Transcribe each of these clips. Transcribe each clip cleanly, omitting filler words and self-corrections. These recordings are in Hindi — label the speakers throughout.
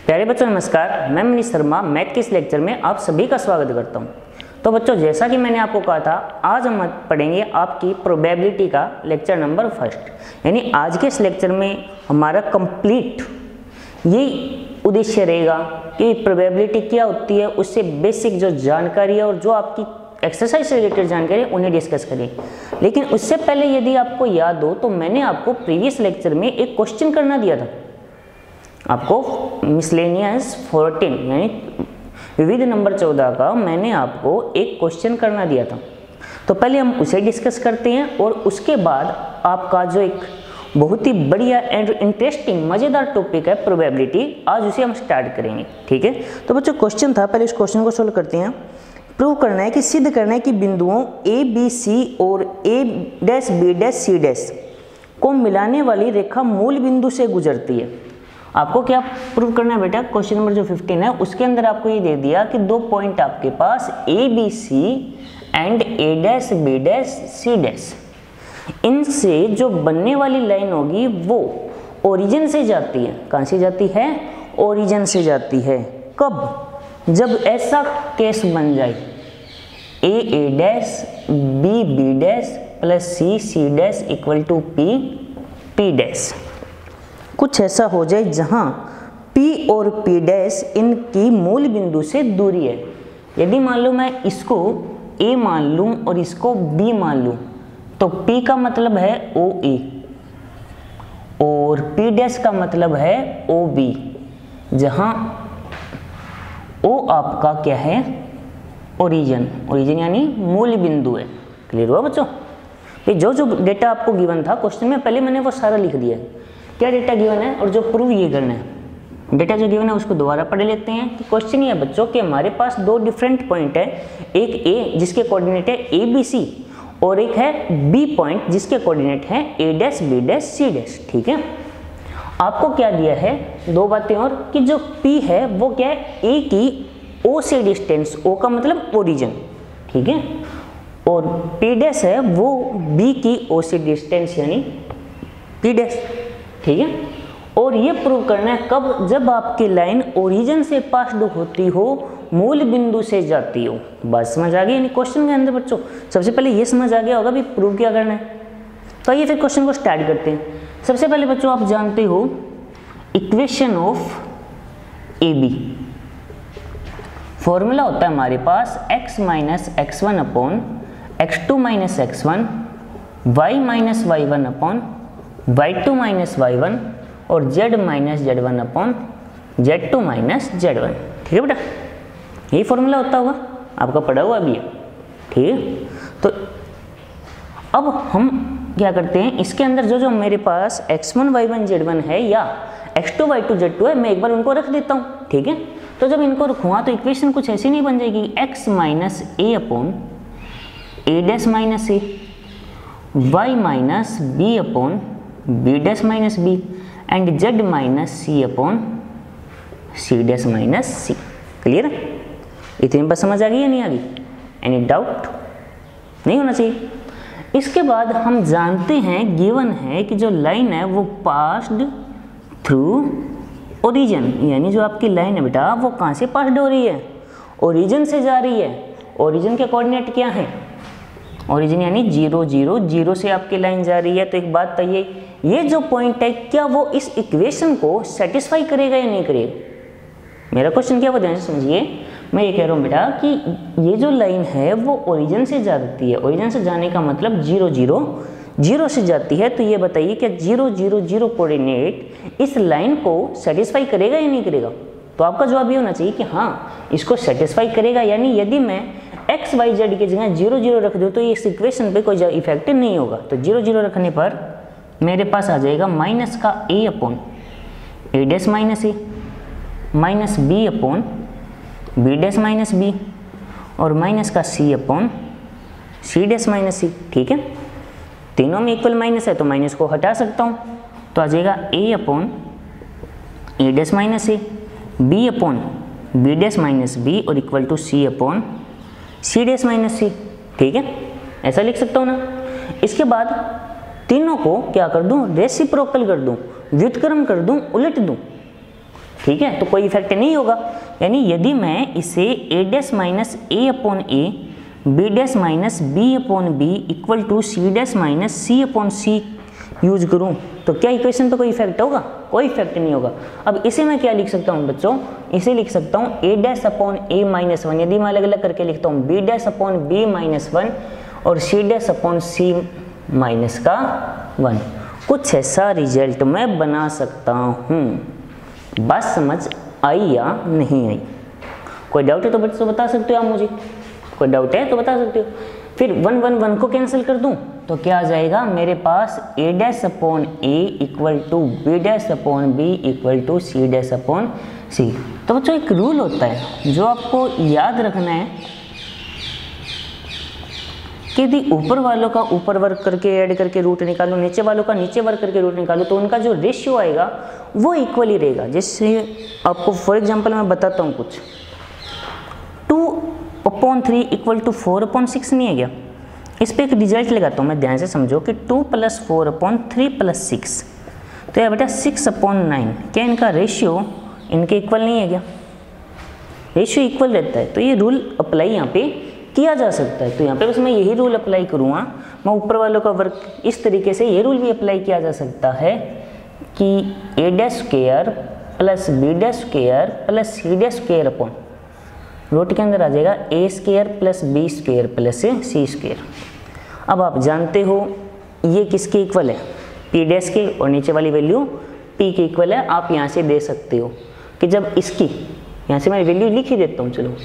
Speaker 1: प्यारे बच्चों नमस्कार, मैं मनीष शर्मा मैथ के इस लेक्चर में आप सभी का स्वागत करता हूं। तो बच्चों जैसा कि मैंने आपको कहा था, आज हम पढ़ेंगे आपकी प्रोबेबिलिटी का लेक्चर नंबर फर्स्ट। यानी आज के इस लेक्चर में हमारा कंप्लीट यही उद्देश्य रहेगा कि प्रोबेबिलिटी क्या होती है, उससे बेसिक जो जानकारी है और जो आपकी एक्सरसाइज से रिलेटेड जानकारी है उन्हें डिस्कस करें। लेकिन उससे पहले यदि आपको याद हो तो मैंने आपको प्रीवियस लेक्चर में एक क्वेश्चन करना दिया था, आपको मिसलेनियस 14 यानी विविध नंबर 14 का मैंने आपको एक क्वेश्चन करना दिया था। तो पहले हम उसे डिस्कस करते हैं और उसके बाद आपका जो एक बहुत ही बढ़िया एंड इंटरेस्टिंग मज़ेदार टॉपिक है प्रोबेबिलिटी, आज उसे हम स्टार्ट करेंगे। ठीक है, तो बच्चों क्वेश्चन था, पहले इस क्वेश्चन को सोल्व करते हैं। प्रूव करना है कि सिद्ध करना है कि बिंदुओं ए बी सी और A dash B dash C dash को मिलाने वाली रेखा मूल बिंदु से गुजरती है। आपको क्या प्रूव करना है बेटा, क्वेश्चन नंबर जो 15 है उसके अंदर आपको ये दे दिया कि दो पॉइंट आपके पास A B C and A dash B dash C dash, इनसे जो बनने वाली लाइन होगी वो ओरिजिन से जाती है। कहाँ से जाती है? ओरिजिन से जाती है। कब? जब ऐसा केस बन जाए A dash B dash plus C dash equal to P dash, कुछ ऐसा हो जाए जहां P और P डैश इनकी मूल बिंदु से दूरी है। यदि मान लो मैं इसको A मान लूं और इसको B मान लूं तो P का मतलब है OA और P डैश का मतलब है OB, जहां O आपका क्या है? ओरिजिन यानी मूल बिंदु है। क्लियर हुआ बच्चों? जो जो डेटा आपको गिवन था क्वेश्चन में पहले मैंने वो सारा लिख दिया है, क्या डेटा गिवन है और जो प्रूव ये करना है। डेटा जो गिवन है उसको दोबारा पढ़ लेते हैं कि क्वेश्चन ये है बच्चों कि हमारे पास दो डिफरेंट पॉइंट है, एक ए जिसके कोऑर्डिनेट है ए बी सी और एक है बी पॉइंट जिसके कोऑर्डिनेट है A dash B dash C dash. ठीक है, आपको क्या दिया है? दो बातें और कि जो P है वो क्या है? ए की O से डिस्टेंस, O का मतलब ओरिजिन, ठीक है, और P डैश है वो B की O से डिस्टेंस यानी P डैश। ठीक है, और ये प्रूव करना है कब? जब आपकी लाइन ओरिजिन से पास्ड होती हो, मूल बिंदु से जाती हो। बात समझ आ गई? यानी क्वेश्चन के अंदर बच्चों सबसे पहले ये समझ आ गया होगा भी प्रूव क्या करना है। तो आइए फिर क्वेश्चन को स्टार्ट करते हैं। सबसे पहले बच्चों आप जानते हो equation of A B, formula होता है हमारे पास x minus x1 upon x2 minus x1, y minus y1 upon y2 minus y1 और z minus z1 upon z2 minus z1। ठीक है बेटा, यही फॉर्मूला होता होगा, आपका पढ़ा हुआ भी है। ठीक है, तो अब हम क्या करते हैं, इसके अंदर जो जो मेरे पास x1 y1 z1 है या x2 y2 z2 है, मैं एक बार उनको रख देता हूँ। ठीक है, तो जब इनको रखूँगा तो इक्वेशन कुछ ऐसी नहीं बन जाएगी, x minus A upon A dash minus A, y minus B upon B dash minus B and z minus C upon C dash minus C. Clear है? इतनी बात समझ आ गई या नहीं आ गई? Any doubt? नहीं होना चाहिए। इसके बाद हम जानते हैं गिवन है कि जो लाइन है वो पास्ड थ्रू ओरिजिन, यानी जो आपकी लाइन है बेटा वो कहाँ से पास्ड हो रही है? ओरिजिन से जा रही है। ओरिजिन के कोऑर्डिनेट क्या है? ओरिजिन यानी 0 0 0 से आपकी लाइन जा रही है। तो एक बात बताइए, ये जो पॉइंट है क्या वो इस इक्वेशन को सेटिस्फाई करेगा या नहीं करेगा? मेरा क्वेश्चन क्या, वो ध्यान से समझिए। मैं ये कह रहा हूँ बेटा कि ये जो लाइन है वो ओरिजिन से जाती है। ओरिजिन से जाने का मतलब 0 0 0 से जाती है। तो ये बताइए क्या 0 0 0 कोऑर्डिनेट इस लाइन को सेटिस्फाई करेगा या नहीं करेगा? तो आपका जवाब ये होना चाहिए कि हाँ इसको सेटिस्फाई करेगा। यानी यदि मैं एक्स वाई जेड की जगह 0 0 रख दूँ तो ये इस इक्वेशन पे कोई इफेक्ट नहीं होगा। तो 0 0 रखने पर मेरे पास आ जाएगा माइनस का A upon A dash minus A minus B upon B dash minus B और माइनस का C upon C dash minus C. ठीक है, तीनों में इक्वल माइनस है तो माइनस को हटा सकता हूँ, तो आ जाएगा A upon A dash minus A, B upon B dash minus B और equal to C upon C dash minus C. ठीक है, ऐसा लिख सकता हूँ ना। इसके बाद तीनों को क्या कर दूँ? रेसिप्रोकल कर दूँ, व्युत्क्रम कर दूँ, उलट दूँ। ठीक है, तो कोई इफेक्ट नहीं होगा। यानी यदि मैं इसे a dash minus a upon a, b dash minus b upon b equal to c dash minus c upon c use करूं तो क्या इक्वेशन पे कोई इफेक्ट होगा? कोई इफेक्ट नहीं होगा। अब इसे मैं क्या लिख सकता हूं बच्चों? इसे लिख सकता हूं a dash upon a minus 1, यदि मैं अलग अलग करके लिखता हूं b dash upon b minus 1 और c dash upon c minus का 1। कुछ ऐसा रिजल्ट मैं बना सकता हूं। बात समझ आई या नहीं आई? कोई डाउट है तो बच्चों बता सकते हो आप मुझे, कोई डाउट है तो बता सकते हो। फिर 1 1 1 को कैंसिल कर दूं तो क्या आ जाएगा मेरे पास a dash upon a equal to b dash upon b equal to c dash upon c। तो बच्चों एक रूल होता है जो आपको याद रखना है कि यदि ऊपर वालों का ऊपर वर्ग करके ऐड करके रूट निकालो, नीचे वालों का नीचे वर्ग करके रूट निकालो, तो उनका जो रेशियो आएगा वो इक्वल ही रहेगा। जैसे आपको फॉर एग्जांपल मैं बताता हूँ कुछ, 2/3 इक्वल टू 4/6 नहीं है क्या? इस पर एक रिजल्ट लगाता हूँ मैं, ध्यान से समझो कि 2 + 4/3 + 6, तो यह बेटा 6/9, क्या इनका रेशियो इनके इक्वल नहीं है क्या? रेशियो इक्वल रहता है, तो ये रूल अप्लाई यहाँ पे किया जा सकता है। तो यहाँ पे बस मैं यही रूल अप्लाई करूँगा, मैं ऊपर वालों का वर्ग इस तरीके से ये रूल भी अप्लाई किया जा सकता है कि a dash square plus b dash square plus c dash square upon root के अंदर आ जाएगा a square plus b square plus c square. अब आप जानते हो ये किसके इक्वल है? p डैश के, और नीचे वाली वैल्यू p के इक्वल है। आप यहाँ से दे सकते हो कि जब इसकी, यहाँ से मैं वैल्यू लिख ही देता हूँ, चलो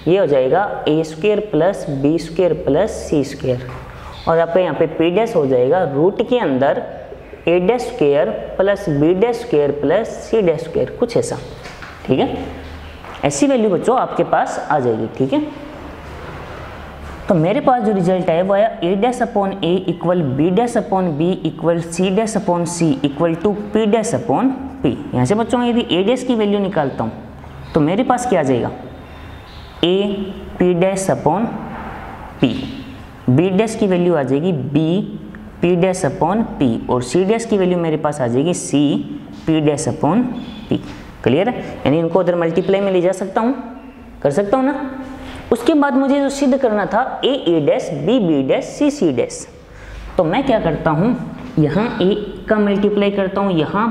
Speaker 1: ये हो जाएगा a square plus b square plus c square, और आपका यहाँ पे p डैश हो जाएगा रूट के अंदर a dash square plus b dash square plus c dash square, कुछ ऐसा। ठीक है, ऐसी वैल्यू बच्चों आपके पास आ जाएगी। ठीक है, तो मेरे पास जो रिजल्ट है वो आया a dash upon a equal b dash upon b equal c dash upon c equal to p dash upon p। यहाँ से बच्चों यदि a डैश की वैल्यू निकालता हूँ तो मेरे पास क्या आ जाएगा? a p dash upon p, b dash की वैल्यू आ जाएगी b p dash upon p, और c डैश की वैल्यू मेरे पास आ जाएगी c p dash upon p। Clear है? यानी इनको उधर मल्टीप्लाई में ले जा सकता हूँ, कर सकता हूँ ना। उसके बाद मुझे जो सिद्ध करना था a dash b b dash c c dash, तो मैं क्या करता हूँ, यहाँ a का मल्टीप्लाई करता हूँ, यहाँ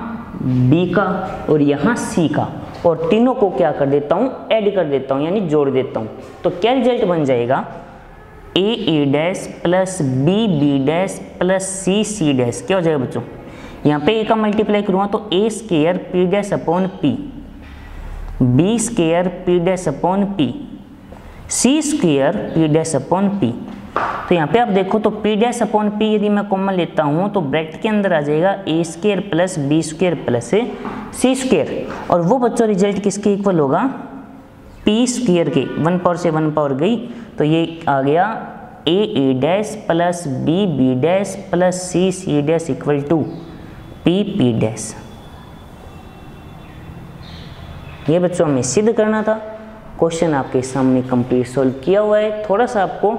Speaker 1: b का और यहाँ c का, और तीनों को क्या कर देता हूँ, ऐड कर देता हूँ, यानी जोड़ देता हूँ। तो क्या रिजल्ट बन जाएगा? a dash plus b b dash plus c c dash. क्या हो जाएगा बच्चों? यहाँ पे a का मल्टीप्लाई करूँगा तो a square p dash upon p, b square p dash upon p, c square p dash upon p। तो यहाँ पे आप देखो तो p डैश अपॉन p यदि मैं कॉमन लेता हूँ तो ब्रैकेट के अंदर आ जाएगा a square plus b square plus c square, और वो बच्चों रिजल्ट किसके इक्वल होगा? p स्क्वायर के। 1 पावर से 1 पावर गई तो ये आ गया a dash plus b b dash plus c c dash equal to p p dash. ये बच्चों हमें सिद्ध करना था। क्वेश्चन आपके सामने कंप्लीट सोल्व किया हुआ है। थोड़ा सा आपको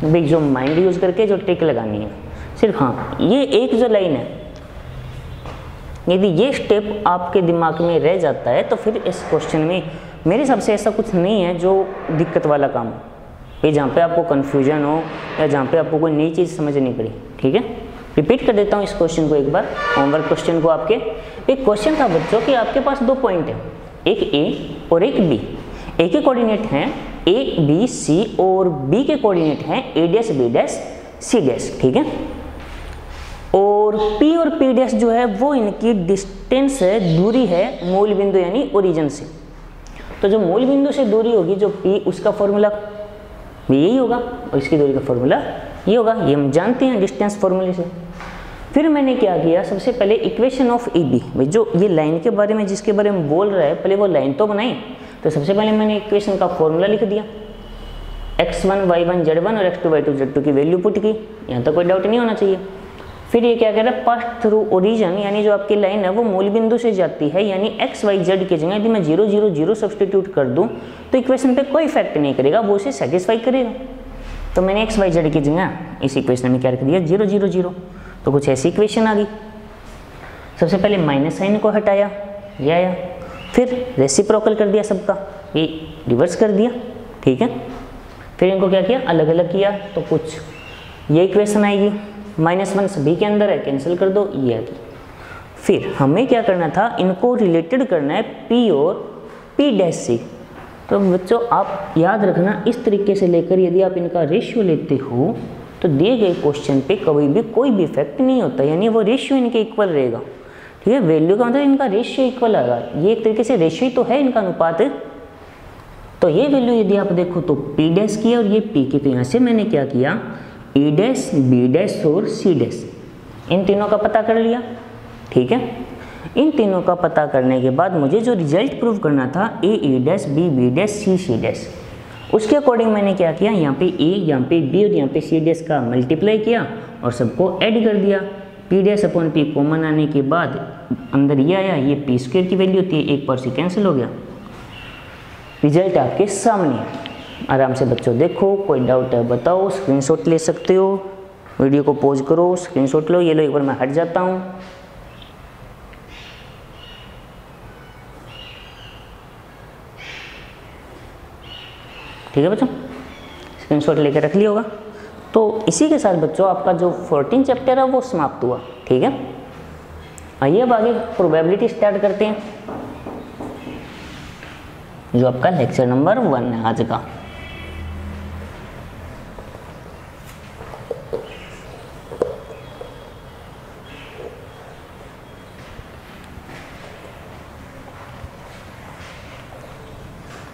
Speaker 1: भी जो माइंड यूज करके जो ट्रिक लगानी है सिर्फ, हाँ ये एक जो लाइन है, यदि ये स्टेप आपके दिमाग में रह जाता है तो फिर इस क्वेश्चन में मेरे हिसाब से ऐसा कुछ नहीं है जो दिक्कत वाला काम हो, ये जहाँ पे आपको कन्फ्यूजन हो या जहाँ पे आपको कोई नई चीज़ समझनी पड़ी। ठीक है, रिपीट कर देता हूँ इस क्वेश्चन को एक बार, होमवर्क क्वेश्चन को आपके। एक क्वेश्चन था बच्चों कि आपके पास 2 पॉइंट है, एक a और एक b। a के कोऑर्डिनेट हैं a b c और b के कोऑर्डिनेट हैं a dash b dash c dash. ठीक है, और p और p डैश जो है वो इनकी डिस्टेंस है, दूरी है मूल बिंदु यानी ओरिजिन से। तो जो मूल बिंदु से दूरी होगी जो p, उसका फॉर्मूला भी यही होगा और इसकी दूरी का फॉर्मूला ये होगा, ये हम जानते हैं डिस्टेंस फॉर्मूले से। फिर मैंने क्या किया, सबसे पहले इक्वेशन ऑफ ए बी, भाई जो ये लाइन के बारे में जिसके बारे में बोल रहा है पहले वो लाइन तो बनाई। तो सबसे पहले मैंने इक्वेशन का फॉर्मूला लिख दिया, x1 y1 z1 और x2 y2 z2 की वैल्यू पुट की, यहाँ तक कोई डाउट नहीं होना चाहिए। फिर ये क्या कह रहा है, पास थ्रू ओरिजिन, यानी जो आपकी लाइन है वो मूल बिंदु से जाती है, यानी x y z की जगह यदि मैं 0 0 0 सब्सटीट्यूट कर दूं तो इक्वेशन पे कोई इफेक्ट नहीं करेगा, वो उसे सेटिस्फाई करेगा। तो मैंने x y z की जगह इस इक्वेशन में क्या रख दिया, 0 0 0, तो कुछ ऐसी इक्वेशन आ गई। सबसे पहले माइनस साइन को हटाया, ये आया। फिर रेसिप्रोकल कर दिया सबका, ये रिवर्स कर दिया, ठीक है। फिर इनको क्या किया, अलग अलग किया, तो कुछ ये इक्वेशन आएगी, -1 सभी के अंदर है, कैंसिल कर दो, ये आ गई। फिर हमें क्या करना था, इनको रिलेटेड करना है P और P' से। तो बच्चों आप याद रखना, इस तरीके से लेकर यदि आप इनका रेशियो लेते हो तो दिए गए क्वेश्चन पे कभी भी कोई भी इफेक्ट नहीं होता, यानी वो रेशियो इनके इक्वल रहेगा, ठीक है। वैल्यू का मतलब इनका रेशियो इक्वल आएगा, ये एक तरीके से रेशियो ही तो है इनका अनुपात। तो ये वैल्यू यदि आप देखो तो P' की है और ये P की, तो यहाँ से मैंने क्या किया, E', B' और C', इन तीनों का पता कर लिया, ठीक है। इन तीनों का पता करने के बाद मुझे जो रिजल्ट प्रूव करना था A, B, B', C', उसके अकॉर्डिंग मैंने क्या किया, यहाँ पे A, यहाँ पे B और यहाँ पे C' का मल्टीप्लाई किया और सबको ऐड कर दिया। P' कॉमन आने के बाद अंदर ये आया, ये P² की वैल्यू होती है, 1 पर से कैंसिल हो गया, रिजल्ट आपके सामने है। आराम से बच्चों देखो, कोई डाउट है बताओ, स्क्रीनशॉट ले सकते हो, वीडियो को पॉज करो, स्क्रीनशॉट लो। ये लो, एक बार मैं हट जाता हूँ। ठीक है बच्चों, स्क्रीनशॉट लेकर रख लिया होगा। तो इसी के साथ बच्चों आपका जो 14 चैप्टर है वो समाप्त हुआ, ठीक है। आइए अब आगे प्रोबेबिलिटी स्टार्ट करते हैं, जो आपका लेक्चर नंबर 1 है आज का।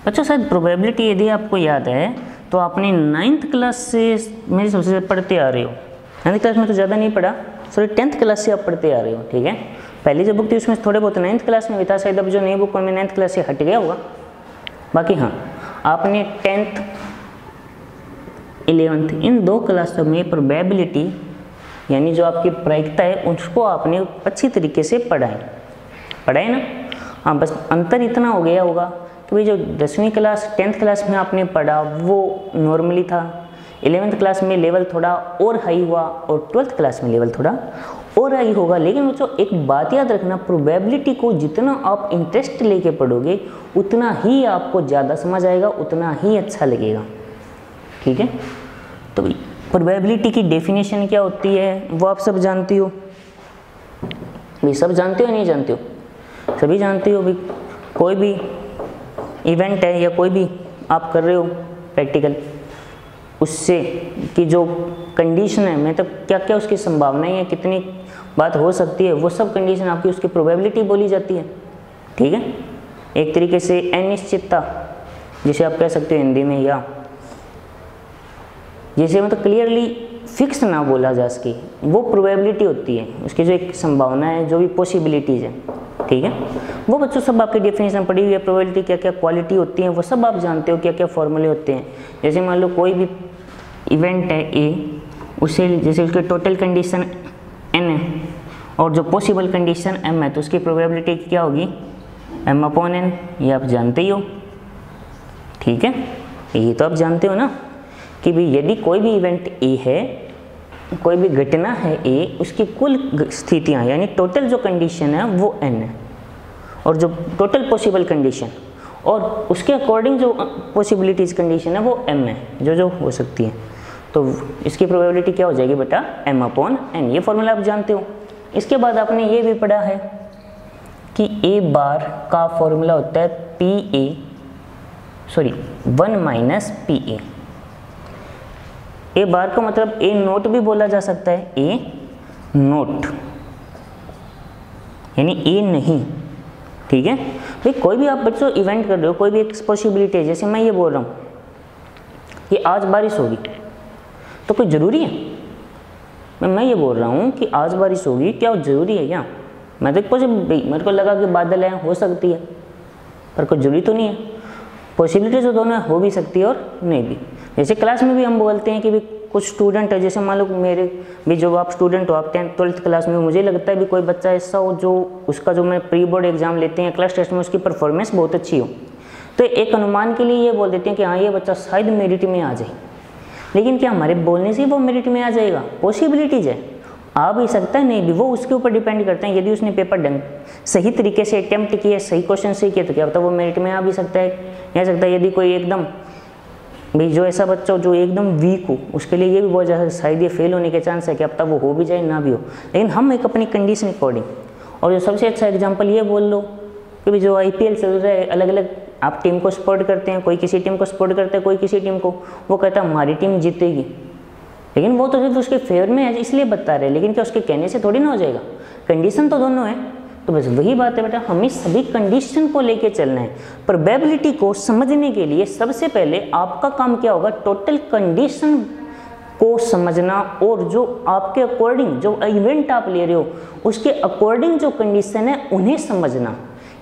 Speaker 1: बच्चों शायद प्रोबेबिलिटी यदि आपको याद है तो आपने 9th क्लास से मेरे सबसे पढ़ते आ रहे हो। 9th क्लास में तो ज़्यादा नहीं पढ़ा, सॉरी 10th क्लास से आप पढ़ते आ रहे हो, ठीक है। पहली जो बुक थी उसमें थोड़े बहुत 9th क्लास में भी था, शायद अब जो नई बुक में 9th क्लास से हट गया होगा। बाकी हाँ, आपने 10th 11th इन 2 क्लासों में प्रोबेबिलिटी यानी जो आपकी प्रायिकता है उसको आपने अच्छी तरीके से पढ़ा है ना। हाँ, बस अंतर इतना हो गया होगा कि भाई जो 10वीं क्लास 10th क्लास में आपने पढ़ा वो नॉर्मली था, 11th क्लास में लेवल थोड़ा और हाई हुआ और 12th क्लास में लेवल थोड़ा और हाई होगा। लेकिन बच्चों एक बात याद रखना, प्रोबेबिलिटी को जितना आप इंटरेस्ट लेके पढ़ोगे उतना ही आपको ज़्यादा समझ आएगा, उतना ही अच्छा लगेगा, ठीक है। तो प्रोबेबिलिटी की डेफिनेशन क्या होती है वो आप सब जानती हो, भाई सब जानते हो नहीं जानते हो, सभी जानते हो। भाई कोई भी इवेंट है या कोई भी आप कर रहे हो प्रैक्टिकल, उससे कि जो कंडीशन है मतलब क्या क्या उसकी संभावनाएं है, कितनी बात हो सकती है, वो सब कंडीशन आपकी उसकी प्रोबेबिलिटी बोली जाती है, ठीक है। एक तरीके से अनिश्चितता जिसे आप कह सकते हो हिंदी में, या जैसे मतलब क्लियरली फिक्स ना बोला जा सके, वो प्रोबेबिलिटी होती है, उसकी जो एक संभावना है, जो भी पॉसिबिलिटीज़ है, ठीक है। वो बच्चों सब आपकी डेफिनेशन पढ़ी हुई है। प्रोबेबिलिटी क्या क्या क्वालिटी होती हैं वो सब आप जानते हो, क्या क्या फॉर्मूले होते हैं। जैसे मान लो कोई भी इवेंट है ए, उससे जैसे उसके टोटल कंडीशन n है और जो पॉसिबल कंडीशन m है, तो उसकी प्रोबेबिलिटी क्या होगी m/n, ये आप जानते ही हो, ठीक है। ये तो आप जानते हो ना कि भाई यदि कोई भी इवेंट ए है, कोई भी घटना है ए, उसकी कुल स्थितियाँ यानी टोटल जो कंडीशन है वो n है और जो टोटल पॉसिबल कंडीशन और उसके अकॉर्डिंग जो पॉसिबिलिटीज़ कंडीशन है वो m है, जो हो सकती है। तो इसकी प्रोबेबिलिटी क्या हो जाएगी बेटा m/n, ये फॉर्मूला आप जानते हो। इसके बाद आपने ये भी पढ़ा है कि a बार का फॉर्मूला होता है 1 - PA। ए बार का मतलब ए नोट भी बोला जा सकता है, ए नोट यानी ए नहीं, ठीक है। भाई कोई भी आप बच्चों इवेंट कर रहे हो, कोई भी एक पॉसिबिलिटी है, जैसे मैं ये बोल रहा हूँ कि आज बारिश होगी, तो कोई ज़रूरी है? मैं ये बोल रहा हूँ कि आज बारिश होगी, क्या ज़रूरी है क्या? मैं तो मेरे को लगा कि बादल है, हो सकती है, पर कोई ज़रूरी तो नहीं है। पॉसिबिलिटी जो दोनों हो भी सकती है और नहीं भी। जैसे क्लास में भी हम बोलते हैं कि भी कुछ स्टूडेंट है, जैसे मान लो मेरे भी जो आप स्टूडेंट हो, आप 10th 12th क्लास में हो, मुझे लगता है भी कोई बच्चा ऐसा हो जो उसका जो मैं प्री बोर्ड एग्जाम लेते हैं क्लास टेस्ट में उसकी परफॉर्मेंस बहुत अच्छी हो, तो एक अनुमान के लिए ये बोल देते हैं कि हाँ ये बच्चा शायद मेरिट में आ जाए। लेकिन क्या हमारे बोलने से वो मेरिट में आ जाएगा? पॉसिबिलिटीज़ है। आ भी सकता है, नहीं भी, वो उसके ऊपर डिपेंड करते हैं। यदि उसने पेपर सही तरीके से अटेम्प्ट किया, सही क्वेश्चन से किया, तो क्या पता वो मेरिट में आ भी सकता है, या सकता है। यदि कोई एकदम भाई जो ऐसा बच्चा जो एकदम वीक हो, उसके लिए ये भी बहुत ज़्यादा शायद ये फेल होने के चांस है, कि अब तक वो हो भी जाए ना भी हो। लेकिन हम एक अपनी कंडीशन अकॉर्डिंग, और जो सबसे अच्छा एग्जांपल ये बोल लो कि भाई जो IPL चल रहा है, अलग अलग आप टीम को सपोर्ट करते हैं, कोई किसी टीम को सपोर्ट करता है, कोई किसी टीम को, वो कहता है हमारी टीम जीतेगी, लेकिन वो तो सिर्फ उसके फेवर में है इसलिए बता रहे हैं, लेकिन क्या उसके कहने से थोड़ी ना हो जाएगा। कंडीशन तो दोनों है। तो बस वही बात है बेटा, हमें सभी कंडीशन को लेके चलना है। प्रोबेबिलिटी को समझने के लिए सबसे पहले आपका काम क्या होगा, टोटल कंडीशन को समझना, और जो आपके अकॉर्डिंग जो इवेंट आप ले रहे हो उसके अकॉर्डिंग जो कंडीशन है उन्हें समझना।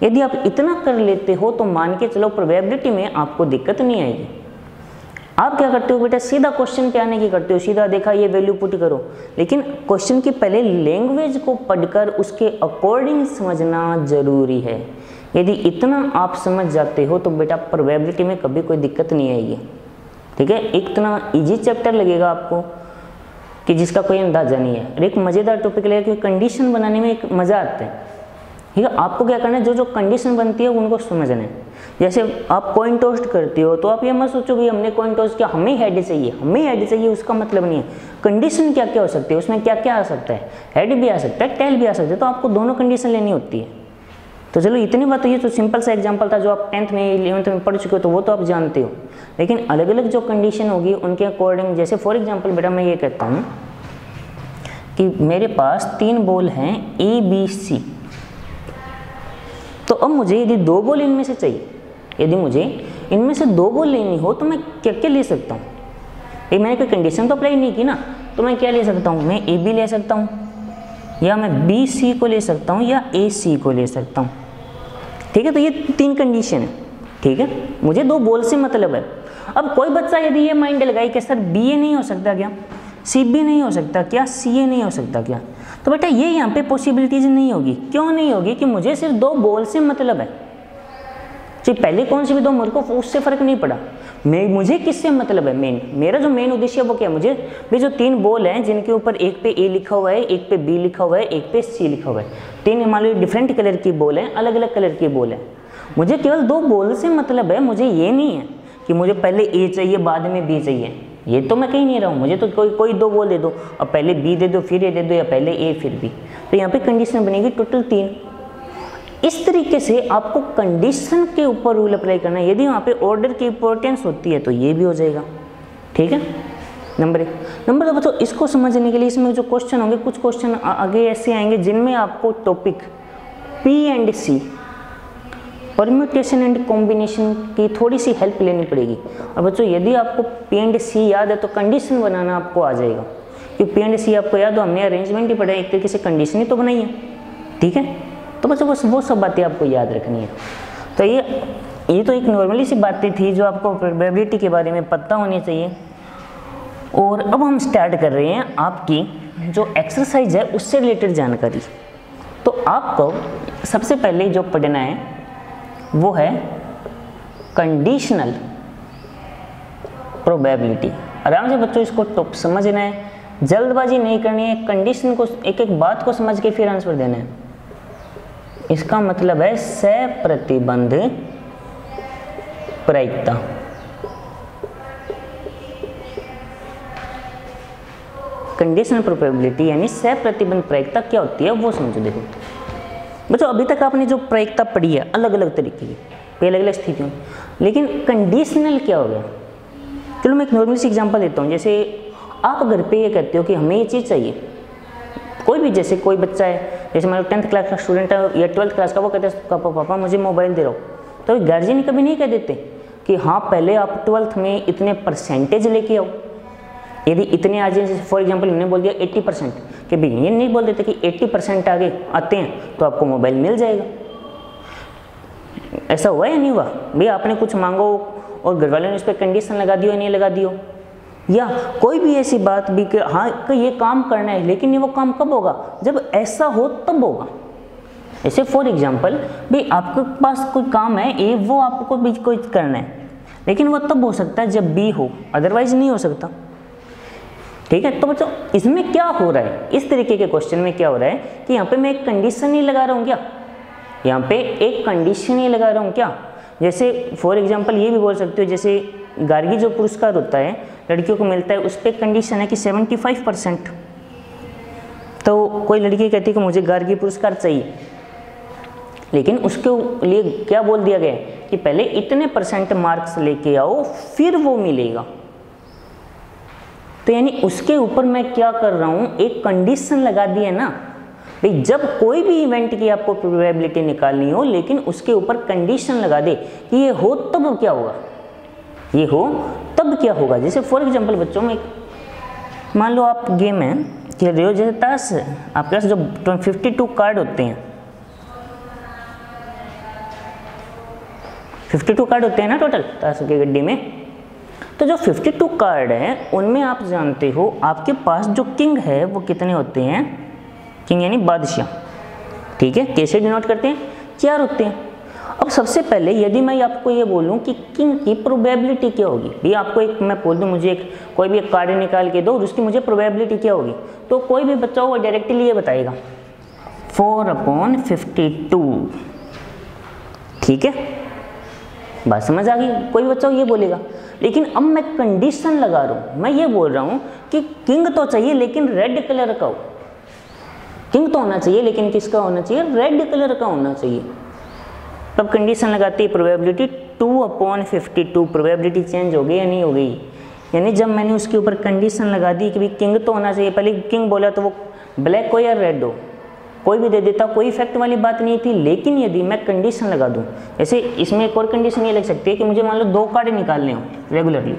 Speaker 1: यदि आप इतना कर लेते हो तो मान के चलो प्रोबेबिलिटी में आपको दिक्कत नहीं आएगी। आप क्या करते हो बेटा, सीधा क्वेश्चन पे आने की करते हो, सीधा देखा ये वैल्यू पुट करो, लेकिन क्वेश्चन की पहले लैंग्वेज को पढ़कर उसके अकॉर्डिंग समझना जरूरी है। यदि इतना आप समझ जाते हो तो बेटा प्रोबेबिलिटी में कभी कोई दिक्कत नहीं आएगी। ठीक है, इतना इजी चैप्टर लगेगा आपको कि जिसका कोई अंदाजा नहीं है। और एक मज़ेदार टॉपिक लगेगा कि कंडीशन बनाने में एक मज़ा आता है। ठीक है, आपको क्या करना है, जो जो कंडीशन बनती है उनको समझना है। जैसे आप कॉइन टॉस्ट करते हो तो आप ये मत सोचो कि हमने कॉइन टॉस्ट किया हमें हेड चाहिए, हमें हेड चाहिए, उसका मतलब नहीं है। कंडीशन क्या क्या हो सकती है, उसमें क्या क्या आ सकता है, हेड भी आ सकता है, टेल भी आ सकता है, तो आपको दोनों कंडीशन लेनी होती है। तो चलो इतनी बात, तो ये तो सिंपल सा एग्जांपल था जो आप 10th में 11th में पढ़ चुके हो, तो वो तो आप जानते हो। लेकिन अलग अलग जो कंडीशन होगी उनके अकॉर्डिंग, जैसे फॉर एग्जाम्पल बेटा मैं ये कहता हूँ कि मेरे पास 3 बॉल हैं ABC, तो अब मुझे यदि 2 बॉल इनमें से चाहिए, यदि मुझे इनमें से 2 बॉल लेनी हो तो मैं क्या क्या ले सकता हूँ। ये मैंने कोई कंडीशन तो अप्लाई नहीं की ना, तो मैं क्या ले सकता हूँ, मैं AB ले सकता हूँ, या मैं BC को ले सकता हूँ, या AC को ले सकता हूँ। ठीक है, तो ये 3 कंडीशन है। ठीक है, मुझे 2 बॉल से मतलब है। अब कोई बच्चा यदि ये माइंड लगाए कि सर BA नहीं हो सकता क्या, CB नहीं हो सकता क्या, CA नहीं हो सकता क्या, तो बेटा ये यहाँ पे पॉसिबिलिटीज नहीं होगी। क्यों नहीं होगी, कि मुझे सिर्फ 2 बॉल से मतलब है। चाहे पहले कौन सी भी 2 मुझको उससे फर्क नहीं पड़ा, मुझे किससे मतलब है, मेरा जो मेन उद्देश्य है वो क्या है, मुझे भी जो 3 बॉल हैं जिनके ऊपर एक पे A लिखा हुआ है, एक पे B लिखा हुआ है, एक पे C लिखा हुआ है, 3 मान लो डिफरेंट कलर की बॉल हैं, अलग अलग कलर की बॉल है, मुझे केवल 2 बॉल से मतलब है। मुझे ये नहीं है कि मुझे पहले A चाहिए बाद में B चाहिए, ये तो मैं कहीं नहीं रहा हूँ। मुझे तो कोई 2 बॉल दे दो, अब पहले B दे दो फिर A दे दो, या पहले A फिर B, तो यहाँ पे कंडीशन बनेगी टोटल 3। इस तरीके से आपको कंडीशन के ऊपर रूल अप्लाई करना है। यदि वहाँ पे ऑर्डर की इंपॉर्टेंस होती है तो ये भी हो जाएगा। ठीक है, नंबर 2 बच्चों, इसको समझने के लिए इसमें जो क्वेश्चन होंगे, कुछ क्वेश्चन आगे ऐसे आएंगे जिनमें आपको topic P and C, permutation and combination की थोड़ी सी हेल्प लेनी पड़ेगी। और बच्चों यदि आपको P एंड C याद है तो कंडीशन बनाना आपको आ जाएगा, क्योंकि P एंड C आपको याद हो, हमने अरेंजमेंट ही पढ़ा है, एक तरीके से कंडीशन ही तो बनाई है। ठीक है, तो बच्चों वो सब बातें आपको याद रखनी है। तो ये तो एक नॉर्मली सी बातें थी जो आपको प्रोबेबिलिटी के बारे में पता होनी चाहिए। और अब हम स्टार्ट कर रहे हैं आपकी जो एक्सरसाइज है उससे रिलेटेड जानकारी। तो आपको सबसे पहले जो पढ़ना है वो है कंडीशनल प्रोबेबिलिटी। आराम से बच्चों इसको टॉप समझना है, जल्दबाजी नहीं करनी है, कंडीशन को एक एक बात को समझ के फिर आंसर देना है। इसका मतलब है सहप्रतिबंध प्रायिकता। कंडीशनल प्रोबेबिलिटी यानी सहप्रतिबंध प्रायिकता क्या होती है वो समझो। देखो बच्चों, अभी तक आपने जो प्रायिकता पढ़ी है अलग अलग तरीके की, अलग अलग स्थितियों, लेकिन कंडीशनल क्या हो गया। चलो मैं एक नॉर्मल सी एग्जांपल देता हूँ। जैसे आप घर पे ये कहते हो कि हमें ये चीज़ चाहिए, कोई भी, जैसे कोई बच्चा है, जैसे मान लो 10th क्लास का स्टूडेंट है या 12th क्लास का, वो कहते हैं पापा मुझे मोबाइल दे रहा हो, तो गार्जियन कभी नहीं कह देते कि हाँ पहले आप 12th में इतने परसेंटेज लेके आओ। यदि इतने आ जाए, जैसे फॉर एग्जांपल हमने बोल दिया 80%, कि भाई ये नहीं बोल देते कि 80% आगे आते हैं तो आपको मोबाइल मिल जाएगा। ऐसा हुआ या नहीं हुआ भाई? आपने कुछ मांगो और घर वालों ने उस पर कंडीशन लगा दियो या नहीं लगा दियो, या कोई भी ऐसी बात भी कि हाँ कि ये काम करना है, लेकिन ये वो काम कब होगा, जब ऐसा हो तब होगा। ऐसे फॉर एग्जांपल भाई आपके पास कोई काम है ए, वो आपको भी कोई करना है, लेकिन वो तब हो सकता है जब बी हो, अदरवाइज नहीं हो सकता। ठीक है। तो बच्चों इसमें क्या हो रहा है, इस तरीके के क्वेश्चन में क्या हो रहा है कि यहाँ पे मैं एक कंडीशन नहीं लगा रहा हूँ क्या, यहाँ पे एक कंडीशन ही लगा रहा हूँ क्या। जैसे फॉर एग्जांपल ये भी बोल सकते हो, जैसे गार्गी जो पुरस्कार होता है लड़कियों को मिलता है, उस पर कंडीशन है कि 75%। तो कोई लड़की कहती है कि मुझे गार्गी पुरस्कार चाहिए, लेकिन उसके लिए क्या बोल दिया गया है कि पहले इतने % मार्क्स लेके आओ फिर वो मिलेगा। तो यानी उसके ऊपर मैं क्या कर रहा हूँ, एक कंडीशन लगा दी है ना भाई, जब कोई भी इवेंट की आपको प्रोबेबिलिटी निकालनी हो, लेकिन उसके ऊपर कंडीशन लगा दे कि ये हो तब क्या होगा, ये हो तब क्या होगा। जैसे फॉर एग्जांपल बच्चों में मान लो आप गेम है खेल रहे हो, जैसे ताश आपके पास जो 52 कार्ड होते हैं, 52 कार्ड होते हैं ना टोटल ताश की गड्डी में। तो जो 52 कार्ड है उनमें आप जानते हो आपके पास जो किंग है वो कितने होते हैं, किंग यानी बादशाह, ठीक है। कैसे डिनोट करते हैं, 4 होते हैं। अब सबसे पहले यदि मैं आपको ये बोलूं कि किंग की प्रोबेबिलिटी क्या होगी, भी आपको एक मैं बोल दूं मुझे एक कोई भी एक कार्ड निकाल के दो और उसकी मुझे प्रोबेबिलिटी क्या होगी, तो कोई भी बच्चा वो डायरेक्टली ये बताएगा 4/52, ठीक है, बात समझ आ गई। कोई बच्चा ये बोलेगा, लेकिन अब मैं कंडीशन लगा रहा हूँ, मैं ये बोल रहा हूँ कि किंग तो चाहिए लेकिन रेड कलर का हो, किंग तो होना चाहिए लेकिन किसका होना चाहिए, रेड कलर का होना चाहिए। तब कंडीशन लगाती है प्रोबेबिलिटी 2/52, प्रोबेबिलिटी चेंज हो गई या नहीं हो गई। यानी जब मैंने उसके ऊपर कंडीशन लगा दी कि भाई किंग तो होना चाहिए, पहले किंग बोला तो वो ब्लैक हो या रेड हो कोई भी दे देता, कोई इफेक्ट वाली बात नहीं थी। लेकिन यदि मैं कंडीशन लगा दूं, जैसे इसमें एक और कंडीशन ये लग सकती है कि मुझे मान लो 2 कार्ड निकालने हो रेगुलरली,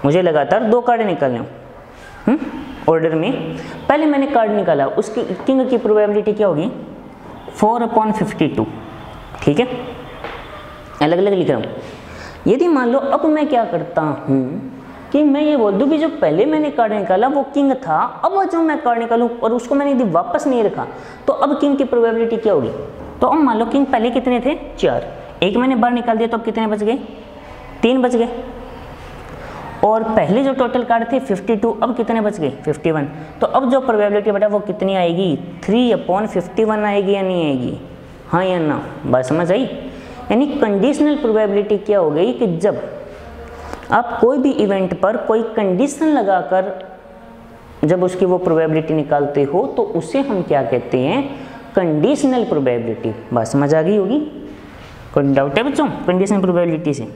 Speaker 1: मुझे लगातार 2 कार्ड निकालने हो ऑर्डर में, पहले मैंने कार्ड निकाला, उसकी किंग की प्रोबेबिलिटी क्या होगी 4/52, ठीक है, अलग अलग लिख रहा हूँ। यदि मान लो अब मैं क्या करता हूँ कि मैं ये बोल दूँ कि जो पहले मैंने कार्ड निकाला वो किंग था, अब जो मैं कार्ड निकालूँ और उसको मैंने यदि वापस नहीं रखा तो अब किंग की प्रोबेबिलिटी क्या होगी। तो अब मान लो किंग पहले कितने थे 4, एक मैंने बार निकाल दिया तो अब कितने बच गए, 3 बच गए। और पहले जो टोटल कार्ड थे 52, अब कितने बच गए 51। तो अब जो प्रोबेबिलिटी बेटा वो कितनी आएगी 3/51 आएगी या नहीं आएगी, हाँ या ना, बात समझ आई। यानी कंडीशनल प्रोबेबिलिटी क्या हो गई कि जब आप कोई भी इवेंट पर कोई कंडीशन लगाकर जब उसकी वो प्रोबेबिलिटी निकालते हो तो उसे हम क्या कहते हैं, कंडीशनल प्रोबेबिलिटी। बात समझ आ गई होगी, कोई डाउट है बच्चों कंडीशनल प्रोबेबिलिटी से?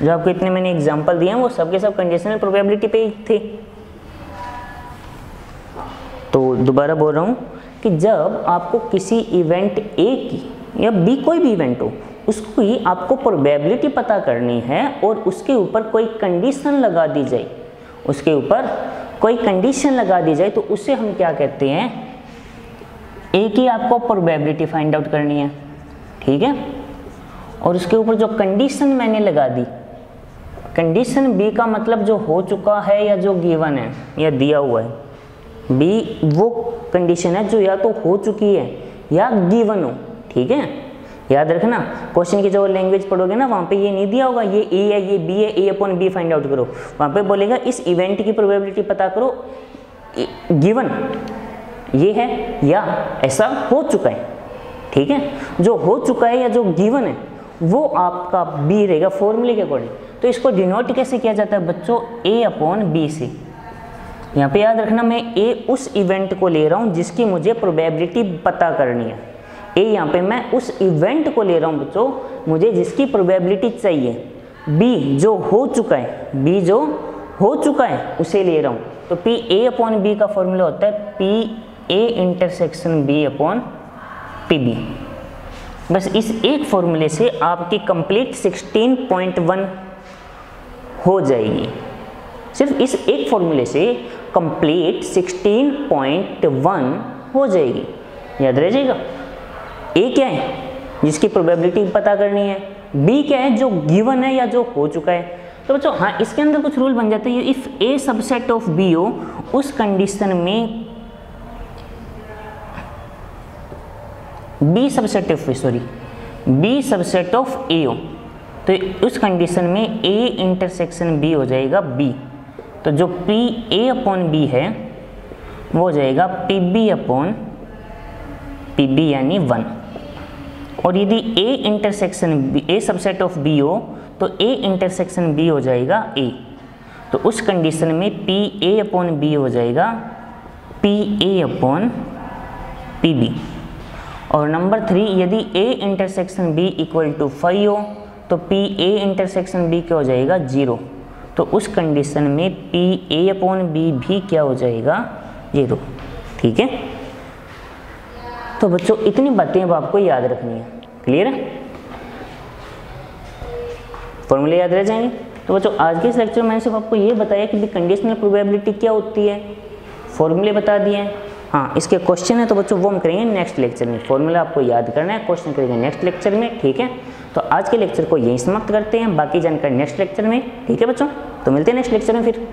Speaker 1: जो आपको इतने मैंने एग्जांपल दिए हैं वो सब के सब कंडीशनल प्रोबेबिलिटी पे ही थे। तो दोबारा बोल रहा हूँ कि जब आपको किसी इवेंट ए की या बी कोई भी इवेंट हो उसकी आपको प्रोबेबिलिटी पता करनी है और उसके ऊपर कोई कंडीशन लगा दी जाए, उसके ऊपर कोई कंडीशन लगा दी जाए तो उसे हम क्या कहते हैं, ए की आपको प्रोबेबिलिटी फाइंड आउट करनी है, ठीक है। और उसके ऊपर जो कंडीशन मैंने लगा दी, कंडीशन बी का मतलब जो हो चुका है या जो गिवन है या दिया हुआ है, बी वो कंडीशन है जो या तो हो चुकी है या गिवन हो, ठीक है। याद रखना क्वेश्चन की जो लैंग्वेज पढ़ोगे ना वहाँ पे ये नहीं दिया होगा ये ए है ये बी है, A/B फाइंड आउट करो, वहाँ पे बोलेगा इस इवेंट की प्रोबेबिलिटी पता करो, गिवन ये है या ऐसा हो चुका है, ठीक है। जो हो चुका है या जो गिवन है वो आपका बी रहेगा फॉर्मूले के अकॉर्डिंग। तो इसको डिनोट कैसे किया जाता है बच्चों, A/B से। यहाँ पे याद रखना मैं ए उस इवेंट को ले रहा हूँ जिसकी मुझे प्रोबेबिलिटी पता करनी है, ए यहाँ पे मैं उस इवेंट को ले रहा हूँ बच्चों मुझे जिसकी प्रोबेबिलिटी चाहिए, बी जो हो चुका है, बी जो हो चुका है उसे ले रहा हूँ। तो PA/B का फॉर्मूला होता है PA∩B/PB। बस इस एक फॉर्मूले से आपकी कंप्लीट 16.1 हो जाएगी, सिर्फ इस एक फॉर्मूले से कंप्लीट 16.1 हो जाएगी, याद रह जाएगा। ए क्या है जिसकी प्रोबेबिलिटी पता करनी है, बी क्या है जो गिवन है या जो हो चुका है। तो बच्चों हाँ इसके अंदर कुछ रूल बन जाते हैं, if A subset of B हो उस कंडीशन में बी सबसेट ऑफ ए हो तो उस कंडीशन में A∩B हो जाएगा बी, तो जो पी ए अपॉन बी है वो हो जाएगा P B upon P B यानी 1। और यदि A intersection B, A subset of B हो तो ए इंटरसेक्शन बी हो जाएगा ए। तो उस कंडीशन में पी ए अपॉन बी हो जाएगा P A upon P B. और नंबर 3, यदि A intersection B equal to 5 हो तो पी ए इंटरसेक्शन बी क्या हो जाएगा 0। तो उस कंडीशन में पी ए अपॉन बी भी क्या हो जाएगा 0। ठीक है, तो बच्चों इतनी बातें अब आपको याद रखनी है। क्लियर है, फॉर्मूले याद रह जाएंगे। तो बच्चों आज के इस लेक्चर में मैंने सिर्फ आपको ये बताया कि कंडीशनल प्रोबेबिलिटी क्या होती है, फॉर्मूले बता दिए हैं। हाँ, इसके क्वेश्चन है तो बच्चों वो हम करेंगे नेक्स्ट लेक्चर में। फॉर्मूला आपको याद करना है, क्वेश्चन करेंगे नेक्स्ट लेक्चर में। ठीक है, तो आज के लेक्चर को यहीं समाप्त करते हैं, बाकी जानकारी नेक्स्ट लेक्चर में। ठीक है बच्चों, तो मिलते हैं नेक्स्ट लेक्चर में फिर।